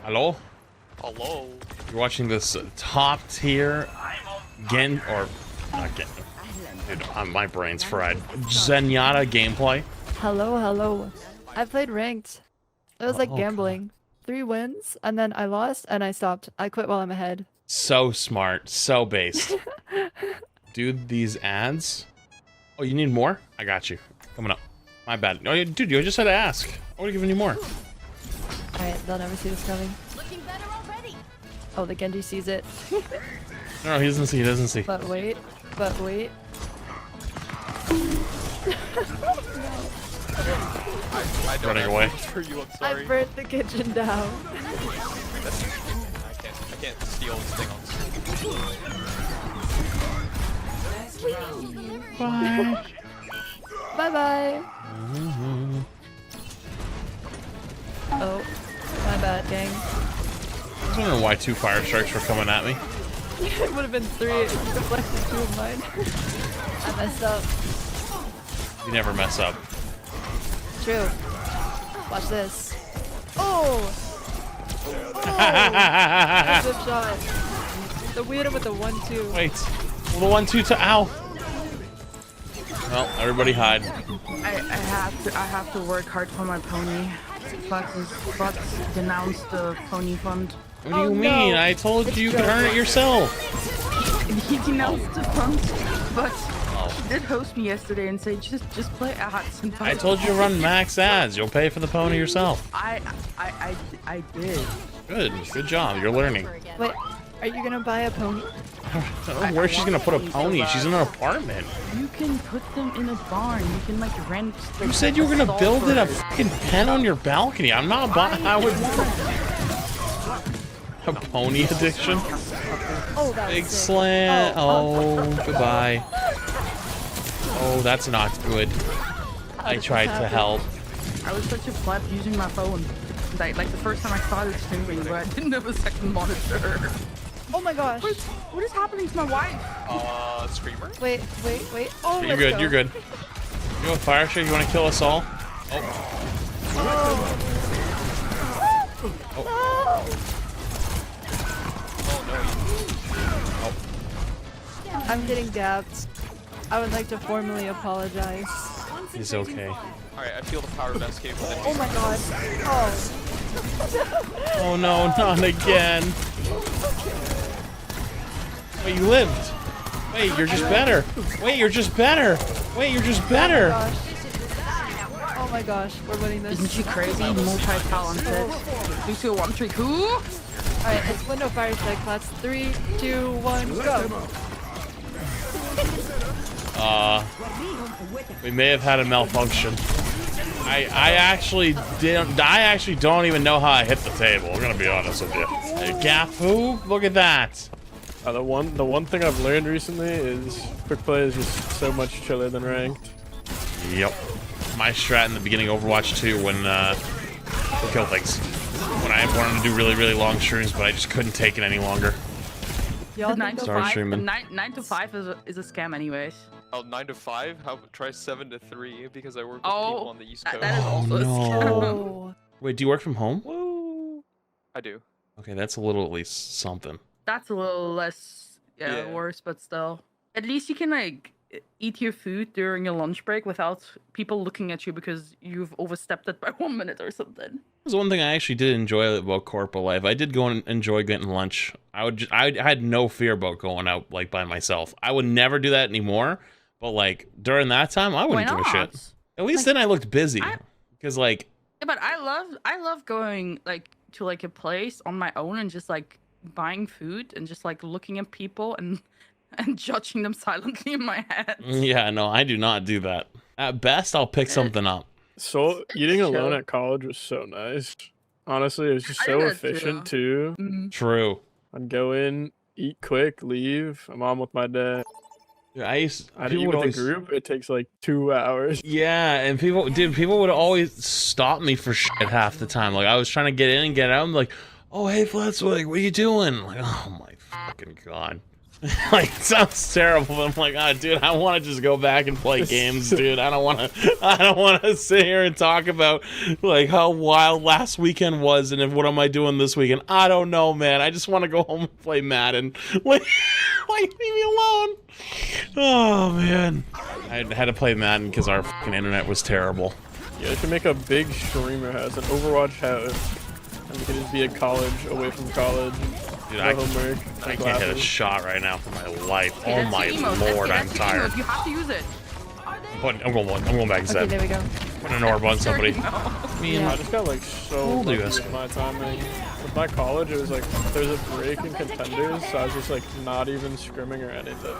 Hello? Hello. You're watching this top tier not Gen. Dude, my brain's fried. Zenyatta gameplay. Hello. I played ranked. It was like Oh, gambling. 3 wins, and then I lost, and I stopped. I quit while I'm ahead. So smart, so based. Dude, these ads. Oh, you need more? I got you. Coming up. My bad. No, dude, you just had to ask. I would have given you more. Alright, they'll never see this coming. Looking better already. Oh, the Genji sees it. No, he doesn't see. He doesn't see. But wait. I don't Running have away. words for you, I'm I sorry. burnt the kitchen down. I can't steal this thing on Bye. Bye. Oh, my bad, gang. I was wondering why 2 fire strikes were coming at me. It would have been 3. It deflected 2 of mine. I messed up. You never mess up. True. Watch this. Oh! Oh! Zip shot. The weirdo with the 1-2. Wait. Well, the 1-2 to ow. Well, everybody hide. I have to work hard for my pony. But denounced the pony fund. What do you Oh, mean? no. I told It's you could earn it yourself. He denounced the fund, but Oh. he did host me yesterday and say just play ads. And I told you to run max ads. You'll pay for the pony yourself. I did. Good job. You're learning. Wait, are you gonna buy a pony? I don't know where she's gonna put a pony. She's in an apartment. You can put them in a barn. You can like rent. You said you were gonna build it a fucking pen on your balcony. I'm not buying. I would. A pony addiction. Oh, that Big was sick. slant. Oh, goodbye. Oh, that's not good. I tried to help. I was such a pleb using my phone. Like the first time I started streaming, but I didn't have a second monitor. Oh my gosh. What is happening to my wife? Screamer? Wait. Oh, You're let's good. go. You're good. You know, fire shit. You want to kill us all? I'm getting dabbed. I would like to formally apologize. He's okay. Alright, I feel the power of escape within me. Oh my god. Oh. Oh no, not again. Wait, you lived. Wait, you're just better. Wait, you're just better. Wait, you're just better. Oh my gosh, we're winning this. Isn't she crazy? Multi-talented. 3, 2, 1, 3, 2. Alright, it's window fire strike. That's 3, 2, 1, go. We may have had a malfunction. I actually don't even know how I hit the table. I'm gonna be honest with you. Gafu, look at that. The one thing I've learned recently is quick play is just so much chiller than ranked. Yep. My strat in the beginning of Overwatch 2 when kill things. When I wanted to do really long streams, but I just couldn't take it any longer. Y'all The 9 think to Sorry, 5. streaming. 9 to 5 is a scam, anyways. Oh, 9 to 5? How about try 7 to 3 because I work with Oh, people on the East Coast. that is also a no. scam. Oh. Wait, do you work from home? Woo! I do. Okay, that's a little at least something. That's a little less Yeah. worse, but still. At least you can like eat your food during your lunch break without people looking at you because you've overstepped it by 1 minute or something. There's one thing I actually did enjoy about corporate life. I did go and enjoy getting lunch. I had no fear about going out like by myself. I would never do that anymore. But like during that time, I wouldn't Why give a not? shit. At least Like, then I looked busy. I- Because like, Yeah, but I love going like to like a place on my own and just like buying food and just like looking at people and judging them silently in my head. yeah, no, I do not do that. At best, I'll pick something up. So eating alone Chill. at college was so nice. Honestly, it was just I so did that efficient too. Mm. True. I'd go in, eat quick, leave. I'm on with my dad. Yeah, I'd eat people would with always, a group. It takes like 2 hours. yeah, and people would always stop me for shit half the time. Like I was trying to get in and get out. I'm like, oh hey Flats, what are you doing? I'm like, oh my fucking god. Like, it sounds terrible, but I'm like, dude, I want to just go back and play games, dude. I don't want to sit here and talk about like how wild last weekend was and what am I doing this weekend. I don't know, man. I just want to go home and play Madden. Like, leave me alone. Oh man, I had to play Madden because our fucking internet was terrible. Yeah, you can make a big streamer house, an Overwatch house, and you can just be at college, away from college. Dude, no homework. I can't hit a shot right now for my life. Okay, Oh that's my the emote. lord, I'm That's the tired. emote. You have to use it. I'm going back to Okay, there we go. put an orb on somebody. I just got like so Old you lucky guys. with my timing. With my college, it was like there's a break in contenders, so I was just like not even scrimming or anything.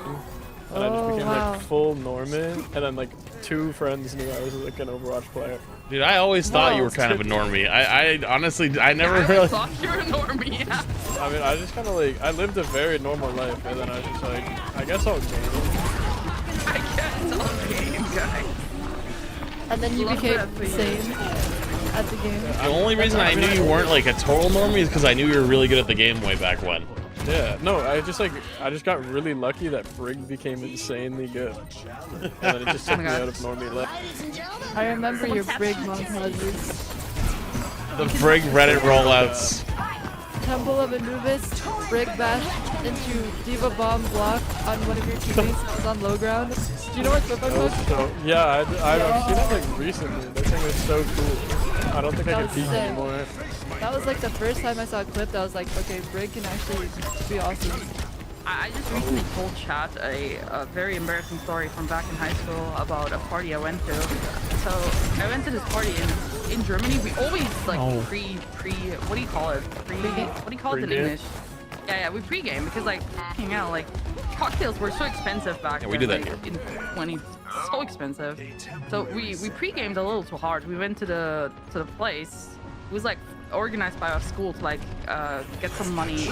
And I just Oh, became wow. like full normie, and then like 2 friends knew I was like an Overwatch player. Dude, I always thought you Whoa. were kind of a normie. I honestly, I never I really. thought you were a normie. Yeah. I mean, I just kind of like I lived a very normal life, and then I was just like, I guess I'll game. I guess I'll game, guys. And then you Love became that for you. insane at the game. The only reason I knew you weren't like a total normie is because I knew you were really good at the game way back when. Yeah, no, I just got really lucky that Brig became insanely good, and then it just took me out of normie life. I remember your Brig montages. The Brig Reddit rollouts. Temple of Anubis, Brig bash into Diva Bomb block on one of your teammates that was on low ground. Do you know what clip I'm That was talking about? so, yeah, I've seen it like recently. That thing was so cool. I don't think I That can was peek sick. anymore. That was like the first time I saw a clip that was like, okay, Brig can actually be awesome. I just recently told chat a very embarrassing story from back in high school about a party I went to. So I went to this party in Germany. We always like what do you call it? What do you call it in Pre-game? English? Yeah, we pregame because like fucking hell, like cocktails were so expensive back Yeah, then. we do that like, in 20, so expensive. So we pre-gamed a little too hard. We went to the place. It was like organized by our school to like get some money in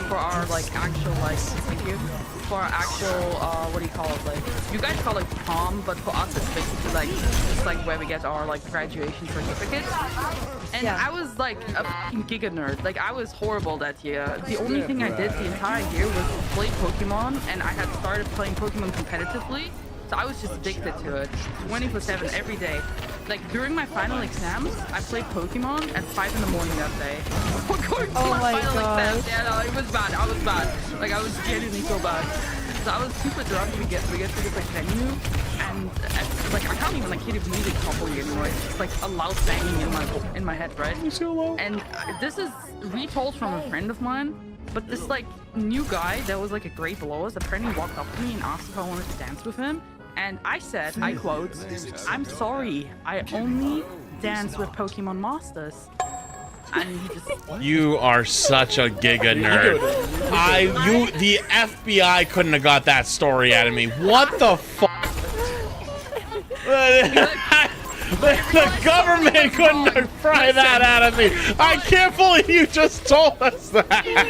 for our like actual like thank you for our actual what do you call it, like you guys call it prom, but for us it's basically like just like where we get our like graduation certificate. And Yeah. I was like a fucking giga nerd. Like I was horrible that year. The only thing I did the entire year was play Pokemon, and I had started playing Pokemon competitively. So I was just addicted to it 24/7 every day. Like during my final exams, I played Pokemon at 5 in the morning that day. Going to Oh my final gosh. exams. Yeah, no, it was bad. I was bad. Like I was genuinely so bad. So I was super drunk. We get to this like venue, and like I can't even like hear the music properly anymore. It's just like a loud banging in my head, right? And this is retold from a friend of mine. But this like new guy that was like a grade below us apparently walked up to me and asked if I wanted to dance with him. And I said, I quote, "I'm sorry, I only dance with Pokemon Masters." And he just You are such a giga nerd. The FBI couldn't have got that story out of me. What the fuck? The government couldn't have pry that out of me. I can't believe you just told us that. wait.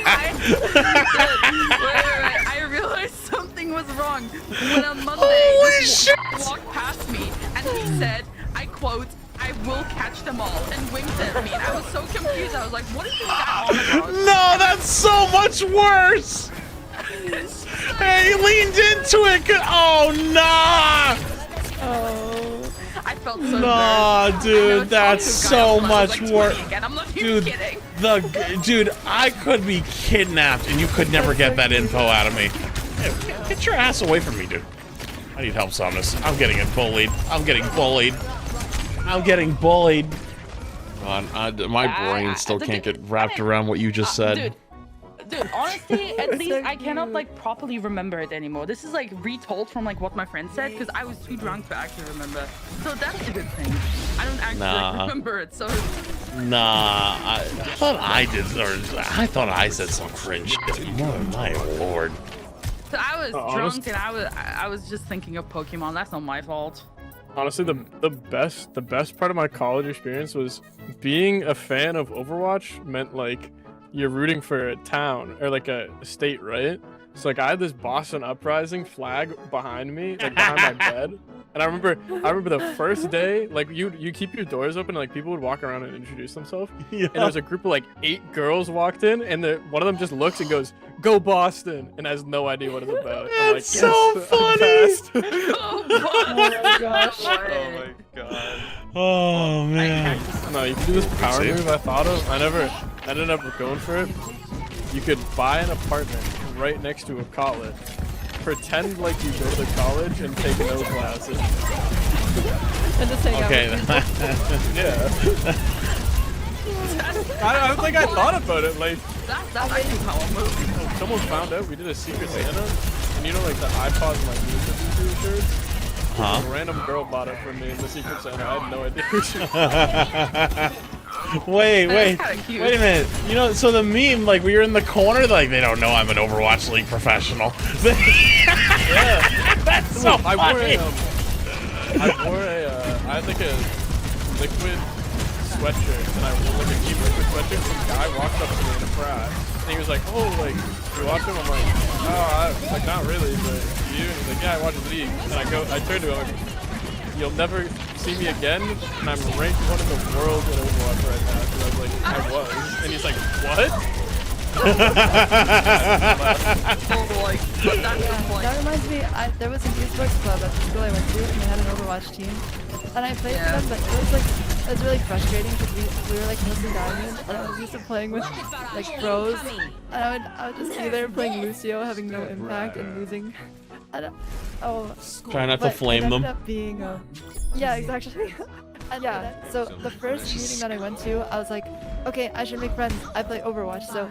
I realized something was wrong when on Monday Holy this shit! walked past me and he said, I quote, "I will catch them all," and winked at me. And I was so confused. I was like, what is this guy on about? No, that's so much worse. Hey, he leaned into it. Oh, nah. Oh. I felt so Nah, embarrassed. dude, I never that's talked to a guy so until I was, much like, worse. 20 again. I'm not even Dude, kidding. dude, I could be kidnapped and you could never get that info out of me. Hey, get your ass away from me, dude. I need help, Somnus. I'm getting bullied. I'm getting bullied. God, my brain still can't get wrapped around what you just said. Dude, honestly, at It's least so I cannot cute. like properly remember it anymore. This is like retold from like what my friend said because I was too drunk to actually remember. So that's a good thing. I don't actually like, Nah. remember it. So Nah, I thought I did, or I thought I said some cringe shit. My lord. so I was honest- drunk and I was just thinking of Pokemon. That's not my fault. Honestly, the best part of my college experience was being a fan of Overwatch meant like you're rooting for a town or like a state, right? So like I had this Boston Uprising flag behind me, like behind my bed. And I remember the first day, like you keep your doors open, and, like people would walk around and introduce themselves. Yeah. And there was a group of like 8 girls walked in, and one of them just looks and goes, "Go Boston," and has no idea what it's about. I'm like, That's so funny. Oh Oh my gosh. Oh my god. Oh man. No, you can do this power See? move I thought of. I ended up going for it. You could buy an apartment right next to a college. Pretend like you go to college and take no classes. And just hang Okay. out with Yeah. I don't think I thought about it. Like, That's actually how I'm moving. someone found out we did a Secret Santa, and you know, like the iPods and like music video shirts. Huh? A random girl bought it from me in the Secret Santa. I had no idea who she was. Wait kinda cute. a minute. You know, so the meme, like, we were in the corner, like, they don't know I'm an Overwatch League professional. Yeah. That's so I wore funny. I had like a liquid sweatshirt, and I wore like a Team Liquid sweatshirt. Some guy walked up to me in a frat, and he was like, "Oh, like, you watch him?" I'm like, "Oh, like not really, but you?" And he's like, "Yeah, I watch the league." And I turned to him, like, "You'll never see me again," and I'm ranked one in the world in Overwatch right now. And I was like, "I was," and he's like, "What?" So like, that's Yeah, like, that reminds me, there was an esports club at the school I went to, and they had an Overwatch team. And I played Yeah. with them, but it was really frustrating because we were like mostly diamond, and I was used to playing with like pros, and I would just be there playing Lucio, having no impact and losing. I don't, Try not to but flame it them. ended up being, yeah, exactly. And yeah, so the first meeting that I went to, I was like, okay, I should make friends. I play Overwatch, so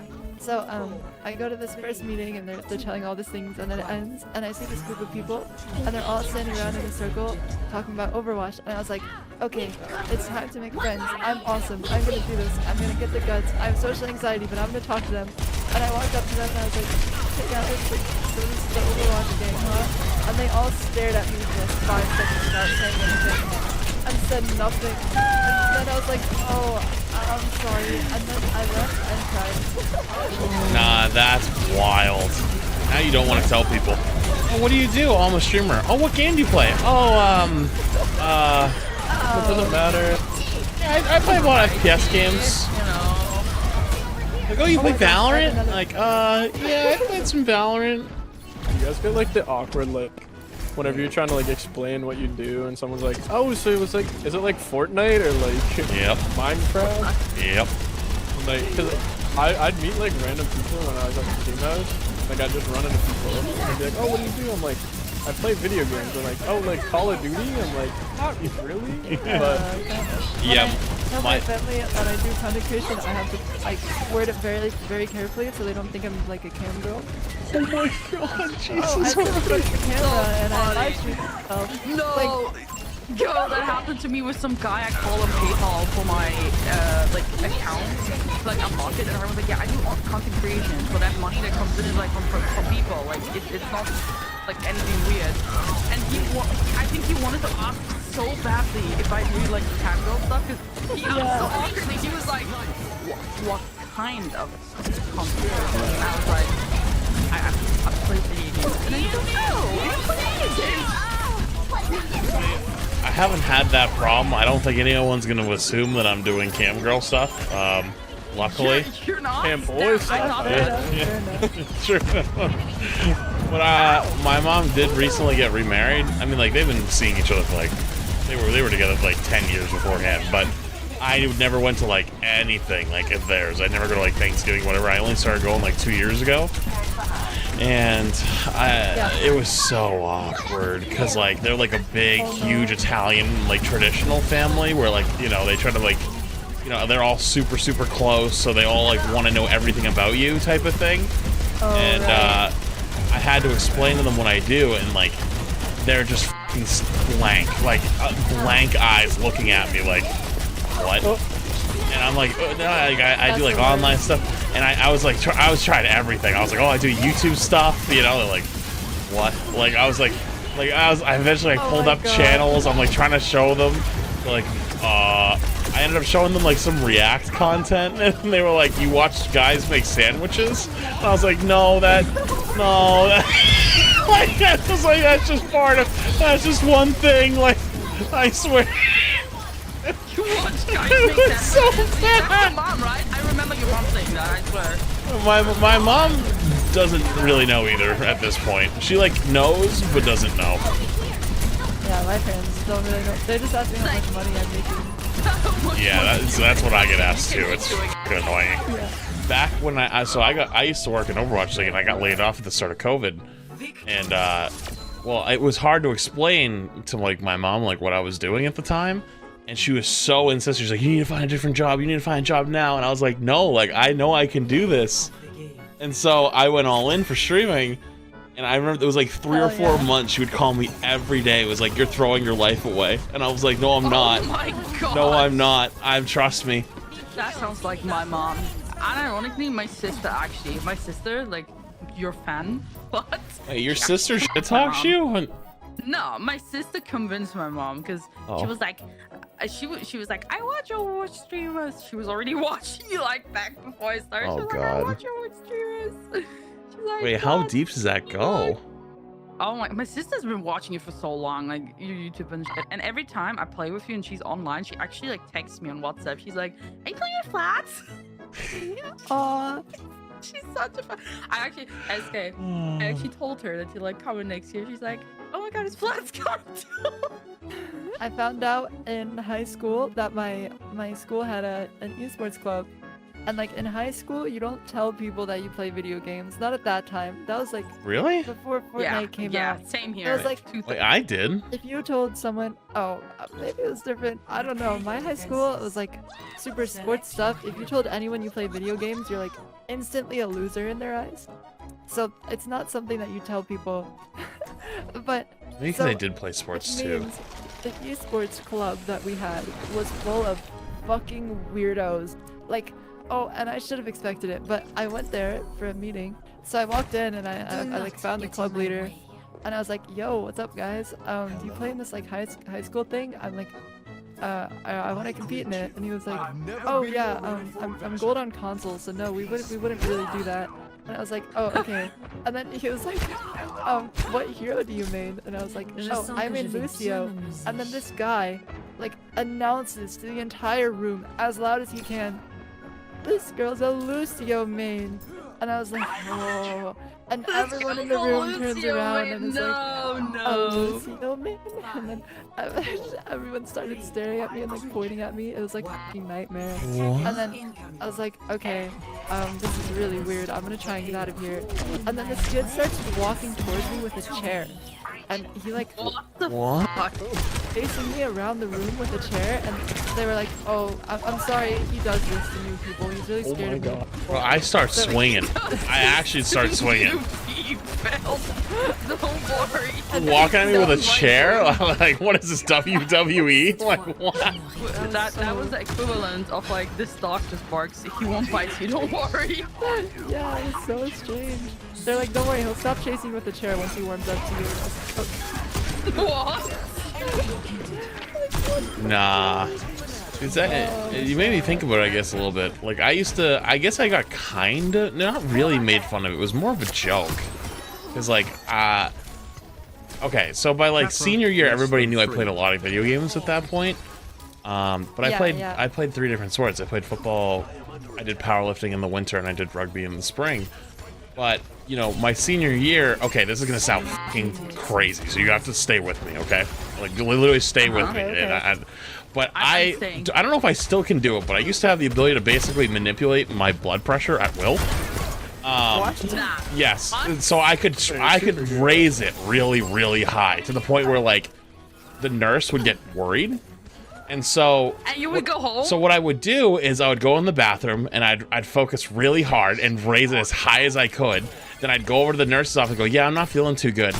I go to this first meeting and they're telling all these things, and then it ends, and I see this group of people, and they're all standing around in a circle talking about Overwatch, and I was like, okay, it's time to make friends. I'm awesome. I'm gonna do this. I'm gonna get the guts. I have social anxiety, but I'm gonna talk to them. And I walked up to them and I was like, hey guys, like, so this is the Overwatch game, huh? And they all stared at me for like 5 seconds without saying anything, and said nothing. And then I was like, oh, I'm sorry. And then I left and cried. Nah, that's wild. Now you don't want to tell people. Oh, what do you do? Oh, I'm a streamer. Oh, what game do you play? Oh, It doesn't matter. yeah, I play a lot of FPS games. you know. Like, oh, you play my gosh, I Valorant? have another- Like, yeah, I played some Valorant. You guys get like the awkward like whenever you're trying to like explain what you do and someone's like, "Oh, so it was like, is it like Fortnite or like Yep. Minecraft?" Yep. Like, cause I'd meet like random people when I was at the team house. Like I'd just run into people and they'd be like, "Oh, what do you do?" I'm like, "I play video games." They're like, "Oh, like Call of Duty?" I'm like, "Not really." But Yep. Tell My- my family that I do content creation, I have to like word it very, very carefully so they don't think I'm like a cam girl. Oh my god, Oh, I Jesus. put the camera and I live stream myself. No. Yo, that happened to me with some guy. I call him PayPal for my like account, like a pocket, and everyone's like, "Yeah, I do content creation, so that money that comes in is like from people. Like it's not like anything weird." And I think he wanted to ask so badly if I do like casual stuff, because he asked so awkwardly. He was like, "What kind of content creation?" And I was like, I play video games. And then you don't know. You play video games. I haven't had that problem. I don't think anyone's going to assume that I'm doing cam girl stuff. Luckily. You're not. Cam boys. I thought Fair that. enough, fair enough. Sure. But my mom did recently get remarried. I mean, like, they've been seeing each other for like they were together for like 10 years beforehand. But I never went to like anything like of theirs. I never go to like Thanksgiving, whatever. I only started going like 2 years ago. And it was so awkward because like they're like a big, huge Italian like traditional family where like, you know, they try to like, you know, they're all super, super close, so they all like want to know everything about you type of thing. Oh, And right. I had to explain to them what I do, and like they're just f***ing blank, like blank eyes looking at me like, what? And I'm like, no, I do like online stuff. And I was like, I was trying everything. I was like, oh, I do YouTube stuff, you know? They're like, what? Like, I was like, I eventually like, Oh pulled my up God. channels. I'm like trying to show them. They're like, I ended up showing them like some React content, and they were like, "You watched guys make sandwiches?" And I was like, "No, that, like that's just like that's just one thing." Like, I swear. You watch guys It make was that. so That's bad. your mom, right? I remember your mom saying that, I swear. My mom doesn't really know either at this point. She like knows but doesn't know. Yeah, my parents don't really know. They just ask me how much money I'm making. Yeah, that's what I get asked too. It's fucking annoying. Yeah. Back when I used to work in Overwatch League and I got laid off at the start of COVID, and well, it was hard to explain to like my mom like what I was doing at the time, and she was so insistent. She's like, "You need to find a different job. You need to find a job now." And I was like, "No, like I know I can do this." And so I went all in for streaming. And I remember it was like 3 or 4 months. She would call me every day. It was like, "You're throwing your life away." And I was like, "No, I'm not. Oh my god. No, I'm not. Trust me." That sounds like my mom. And ironically, my sister, like, your fan, but... Hey, your sister shit my talks mom. you? No, my sister convinced my mom because Oh. she was like, she was like, "I watch your watch streamers." She was already watching you like back before I started. Oh, She was like, "I God. watch your watch streamers." She's like, Wait, how "God." deep does that go? Oh my sister's been watching you for so long, like your YouTube and shit. And every time I play with you and she's online, she actually like texts me on WhatsApp. She's like, "Are you playing with Flats?" Aw. She's such a fan. I actually, SK, I actually told her that you're like coming next year. She's like, "Oh my god, it's Flats coming too." I found out in high school that my school had an esports club. And like in high school, you don't tell people that you play video games. Not at that time. That was like Really? before Fortnite came yeah, out. same It here. was like, Wait, I did. if you told someone, maybe it was different. I don't know. My high school, it was like super sports stuff. If you told anyone you play video games, you're like instantly a loser in their eyes. So it's not something that you tell people. But Maybe so I did play sports which too. means the esports club that we had was full of fucking weirdos. Like, oh, and I should have expected it, but I went there for a meeting. So I walked in and I like found the club leader, and I was like, "Yo, what's up, guys? Do you play in this like high school thing? I'm like, I want to compete in it." And he was like, "Oh yeah, I'm gold on console, so no, we wouldn't really do that." And I was like, "Oh, okay." And then he was like, "What hero do you main?" And I was like, "Oh, I main Lucio." And then this guy, like, announces to the entire room as loud as he can, "This girl's a Lucio main." And I was like, "Whoa." And everyone in the room turns around and is like, "A Lucio main?" And then everyone started staring at me and like pointing at me. It was like a fucking nightmare. What? And then I was like, "Okay, this is really weird. I'm gonna try and get out of here." And then this kid starts walking towards me with a chair. And he like What the What? fuck? facing me around the room with a chair, and they were like, "Oh, I'm sorry, he does this to new people. He's really Oh scared my of me." god. Well, I start swinging. I actually start swinging. You failed. Don't worry. Walking at me with a Oh my chair? Like, what is this, WWE? Like, what? That was the equivalent of like, "This dog just barks. He won't bite you. Don't worry." Yeah, it's so strange. They're like, "Don't worry, he'll stop chasing you with the chair once he warms up to you." And I was like, What? Nah. It's you made me think about it, I guess, a little bit. Like, I guess I got kinda, not really made fun of it. It was more of a joke. Cause like, okay, so by like senior year, everybody knew I played a lot of video games at that point. But I played 3 different sports. I played football, I did powerlifting in the winter, and I did rugby in the spring. But, you know, my senior year, okay, this is gonna sound fucking crazy, so you have to stay with me, okay? Like, literally stay with me. Okay. And but I'm staying. I don't know if I still can do it, but I used to have the ability to basically manipulate my blood pressure at will. Nah. Yes, so I could raise it really, really high to the point where like the nurse would get worried, and so And you would go home? So what I would do is I would go in the bathroom and I'd focus really hard and raise it as high as I could. Then I'd go over to the nurse's office and go, "Yeah, I'm not feeling too good."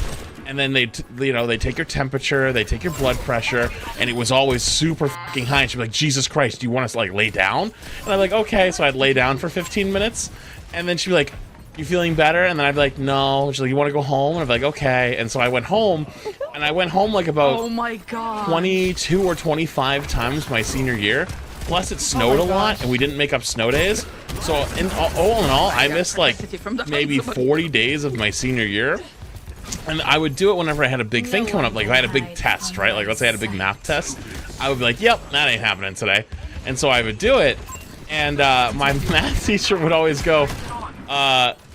And then they take your temperature, they take your blood pressure, and it was always super fucking high. And she'd be like, "Jesus Christ, do you want us to like lay down?" And I'm like, "Okay." So I'd lay down for 15 minutes, and then she'd be like, "You feeling better?" And then I'd be like, "No." She's like, "You want to go home?" And I'd be like, "Okay." And so I went home, and I went home like about Oh my god. 22 or 25 times my senior year. Plus, it snowed a lot, and we didn't make up snow days. So, all in all, I missed like maybe 40 days of my senior year. And I would do it whenever I had a big thing coming up. Like, if I had a big test, right? Like, let's say I had a big math test. I would be like, yep, that ain't happening today. And so I would do it. And my math teacher would always go,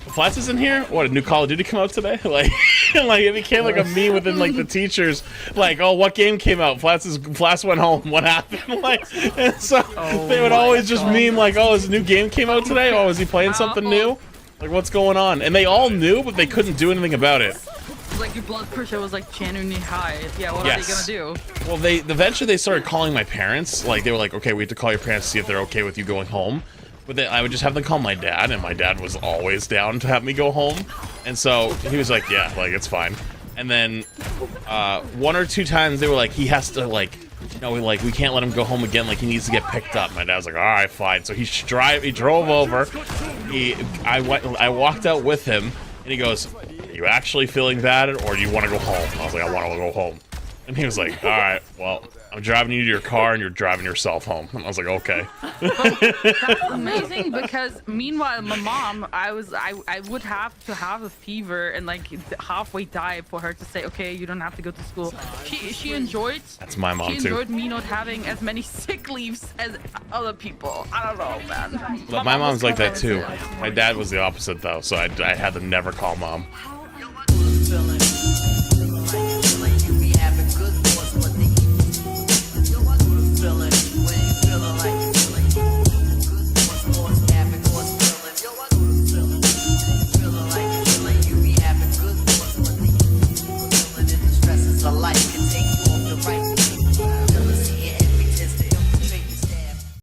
Flats is in here? What, a new Call of Duty come out today? Like, like it became like a meme within like the teachers. Like, oh, what game came out? Flats went home. What happened? Like, and so they would always just meme like, oh, his new game came out today? Oh, is he playing something new? Like, what's going on? And they all knew, but they couldn't do anything about it. Like your blood pressure was like genuinely high. Yeah, what are they gonna do? Well, eventually they started calling my parents. Like, they were like, okay, we have to call your parents to see if they're okay with you going home. But I would just have them call my dad, and my dad was always down to have me go home. And so he was like, yeah, like, it's fine. And then 1 or 2 times they were like, he has to, like, you know, like, we can't let him go home again. Like, he needs to get picked up. My dad was like, all right, fine. So he drove over. I walked out with him, and he goes, are you actually feeling bad, or do you want to go home? I was like, I want to go home. And he was like, all right, well, I'm driving you to your car and you're driving yourself home. And I was like, okay. That's amazing, because meanwhile, my mom, I would have to have a fever and like halfway die for her to say, okay, you don't have to go to school. She enjoyed. That's my mom she too. enjoyed me not having as many sick leaves as other people. I don't know, man. But my mom's like that too. My dad was the opposite though, so I had to never call mom. Feeling